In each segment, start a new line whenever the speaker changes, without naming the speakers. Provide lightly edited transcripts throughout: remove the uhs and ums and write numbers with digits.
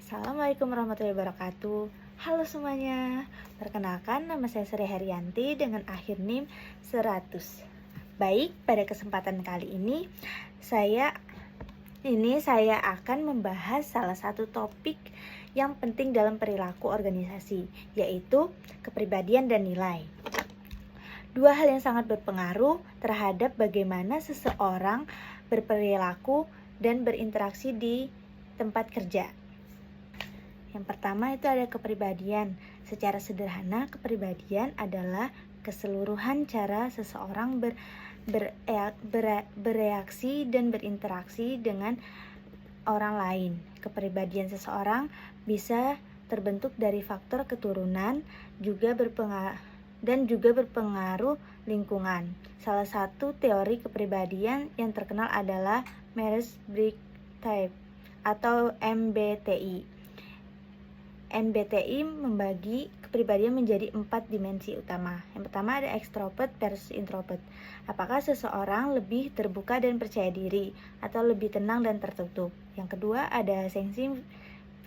Assalamualaikum warahmatullahi wabarakatuh. Halo semuanya. Perkenalkan, nama saya Sri Herianti dengan akhir NIM 100. Baik, pada kesempatan kali ini saya akan membahas salah satu topik yang penting dalam perilaku organisasi, yaitu kepribadian dan nilai. Dua hal yang sangat berpengaruh terhadap bagaimana seseorang berperilaku dan berinteraksi di tempat kerja. Yang pertama itu ada kepribadian. Secara sederhana, kepribadian adalah keseluruhan cara seseorang bereaksi dan berinteraksi dengan orang lain. Kepribadian seseorang bisa terbentuk dari faktor keturunan dan juga berpengaruh lingkungan. Salah satu teori kepribadian yang terkenal adalah Myers-Briggs Type atau MBTI. MBTI membagi kepribadian menjadi 4 dimensi utama. Yang pertama ada extrovert versus introvert. Apakah seseorang lebih terbuka dan percaya diri atau lebih tenang dan tertutup? Yang kedua ada sensing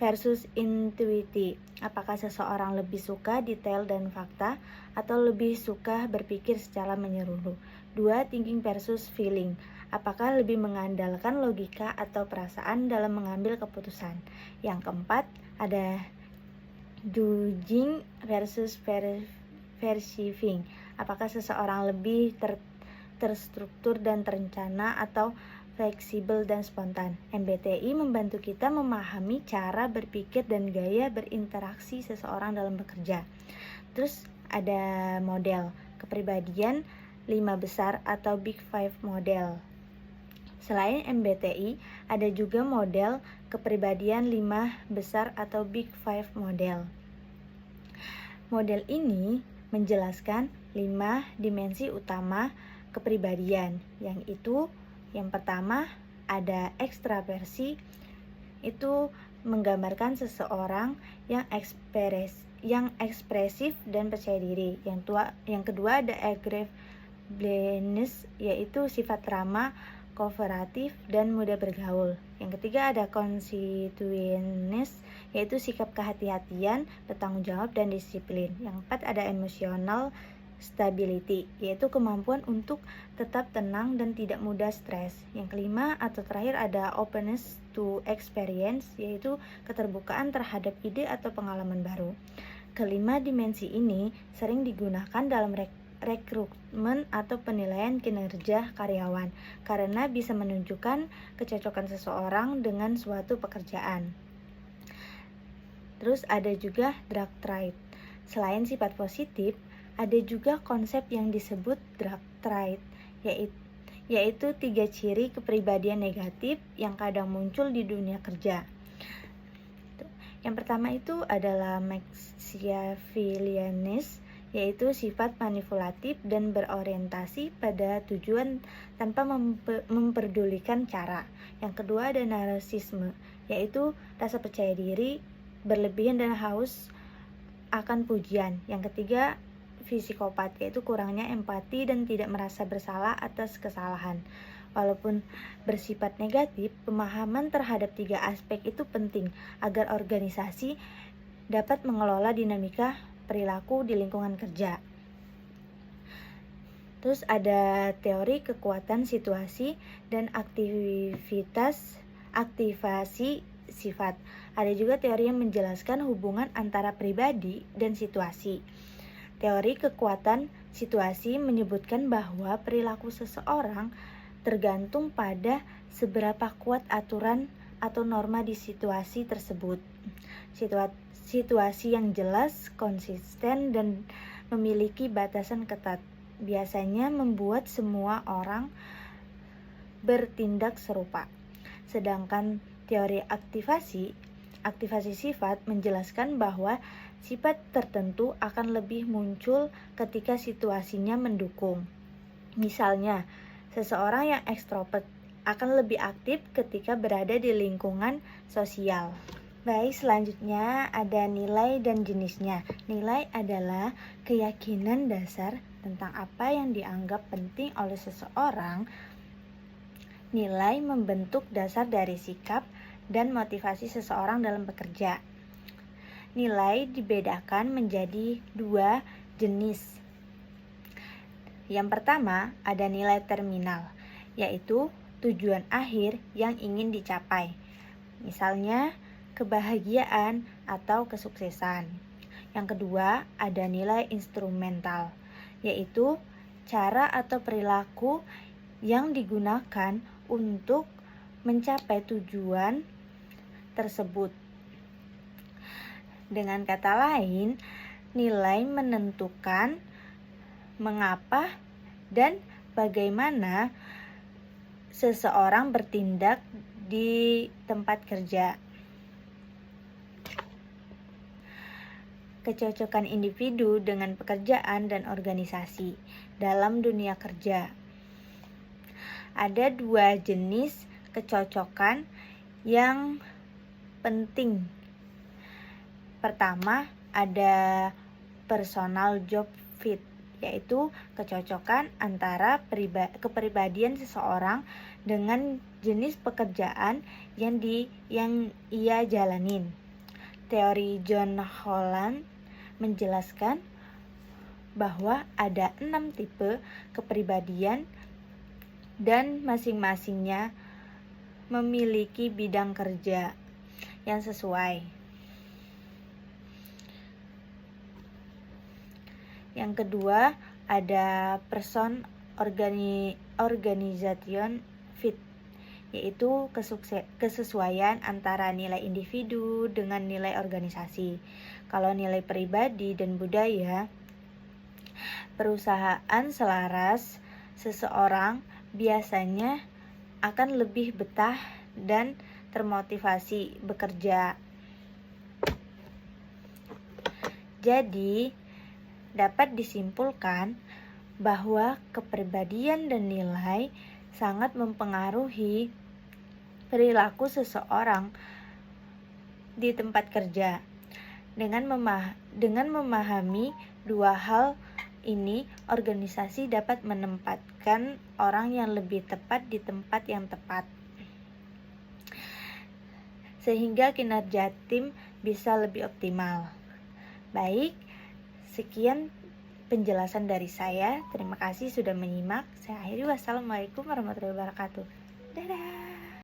versus intuitive. Apakah seseorang lebih suka detail dan fakta atau lebih suka berpikir secara menyeluruh? Dua, thinking versus feeling. Apakah lebih mengandalkan logika atau perasaan dalam mengambil keputusan? Yang keempat ada judging versus perceiving. Apakah seseorang lebih terstruktur dan terencana atau fleksibel dan spontan? MBTI membantu kita memahami cara berpikir dan gaya berinteraksi seseorang dalam bekerja. Terus ada model kepribadian 5 besar atau Big Five model. Selain MBTI, ada juga model kepribadian 5 besar atau Big Five model. Model ini menjelaskan 5 dimensi utama kepribadian, yang pertama ada ekstraversi, itu menggambarkan seseorang yang ekspresif dan percaya diri. Yang kedua ada agreeableness, yaitu sifat ramah, kooperatif, dan mudah bergaul. Yang ketiga ada constitutiveness, yaitu sikap kehati-hatian, bertanggung jawab, dan disiplin. Yang keempat ada emotional stability, yaitu kemampuan untuk tetap tenang dan tidak mudah stres. Yang kelima atau terakhir ada openness to experience, yaitu keterbukaan terhadap ide atau pengalaman baru. Kelima dimensi ini sering digunakan dalam rekrutmen atau penilaian kinerja karyawan karena bisa menunjukkan kecocokan seseorang dengan suatu pekerjaan. Terus ada juga drug trait. Selain sifat positif, ada juga konsep yang disebut drug trait, yaitu 3 ciri kepribadian negatif yang kadang muncul di dunia kerja. Yang pertama itu adalah Machiavellianism, yaitu sifat manipulatif dan berorientasi pada tujuan tanpa memperdulikan cara. Yang kedua ada narsisme, yaitu rasa percaya diri berlebihan dan haus akan pujian. Yang ketiga psikopat, yaitu kurangnya empati dan tidak merasa bersalah atas kesalahan. Walaupun bersifat negatif, pemahaman terhadap 3 aspek itu penting agar organisasi dapat mengelola dinamika perilaku di lingkungan kerja. Terus ada teori kekuatan situasi dan aktivasi sifat. Ada juga teori yang menjelaskan hubungan antara pribadi dan situasi. Teori kekuatan situasi menyebutkan bahwa perilaku seseorang tergantung pada seberapa kuat aturan atau norma di situasi tersebut. Situasi yang jelas, konsisten, dan memiliki batasan ketat biasanya membuat semua orang bertindak serupa. Sedangkan teori aktivasi sifat menjelaskan bahwa sifat tertentu akan lebih muncul ketika situasinya mendukung. Misalnya, seseorang yang ekstrovert akan lebih aktif ketika berada di lingkungan sosial. Baik, selanjutnya ada nilai dan jenisnya. Nilai adalah keyakinan dasar tentang apa yang dianggap penting oleh seseorang. Nilai membentuk dasar dari sikap dan motivasi seseorang dalam bekerja. Nilai dibedakan menjadi 2 jenis. Yang pertama, ada nilai terminal, yaitu tujuan akhir yang ingin dicapai. Misalnya, kebahagiaan atau kesuksesan. Yang kedua, ada nilai instrumental, yaitu cara atau perilaku yang digunakan untuk mencapai tujuan tersebut. Dengan kata lain, nilai menentukan mengapa dan bagaimana seseorang bertindak di tempat kerja. Kecocokan individu dengan pekerjaan dan organisasi dalam dunia kerja. Ada 2 jenis kecocokan yang penting. Pertama, ada personal job fit, yaitu kecocokan antara kepribadian seseorang dengan jenis pekerjaan yang ia jalanin. Teori John Holland menjelaskan bahwa ada 6 tipe kepribadian dan masing-masingnya memiliki bidang kerja yang sesuai. Yang kedua, ada person organization fit, yaitu kesesuaian antara nilai individu dengan nilai organisasi. Kalau nilai pribadi dan budaya, perusahaan selaras seseorang biasanya akan lebih betah dan termotivasi bekerja. Jadi, dapat disimpulkan bahwa kepribadian dan nilai sangat mempengaruhi perilaku seseorang di tempat kerja. Dengan memahami 2 hal ini, organisasi dapat menempatkan orang yang lebih tepat di tempat yang tepat, sehingga kinerja tim bisa lebih optimal. Baik, sekian penjelasan dari saya. Terima kasih sudah menyimak. Saya akhiri. Wassalamualaikum warahmatullahi wabarakatuh. Dadah.